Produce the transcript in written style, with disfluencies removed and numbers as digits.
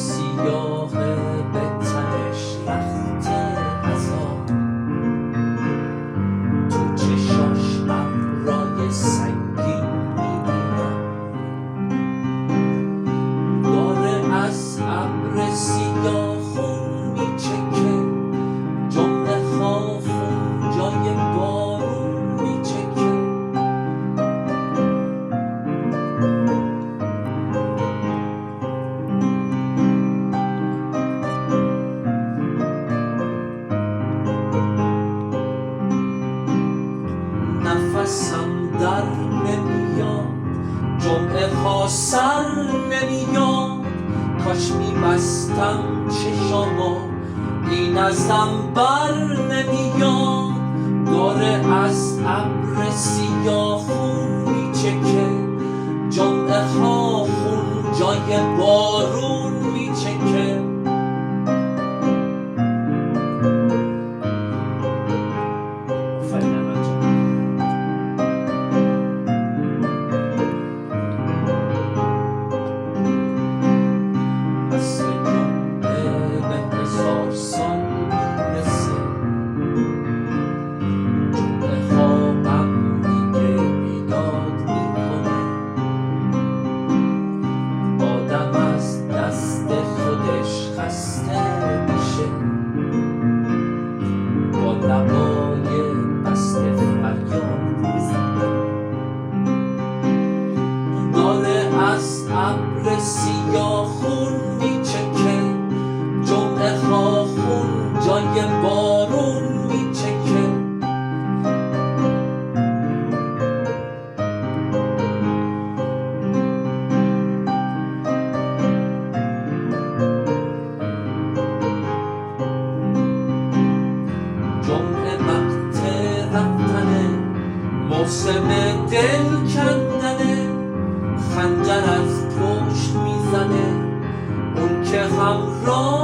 سیاه به تنش رخت عذاب، تو چشاش ابرای سنگین میبینم، داره از ابر سیاه خون میچکه، جمله ها خون جای بارون میچکه. نفسم در نمیاد، جمعه ها سر نمیاد، کاش میبستم چشامو این ازم بر نمیاد، داره از ابر سیاه خون میچکه، جمعه ها خون جای بارون میچکه. از ابر سیاه خون میچکه، جمعه ها خون جای بارون میچکه. جمعه وقت رفتنه، موسم دل کندنه، خنجر از پشت میزنه، اون که همراه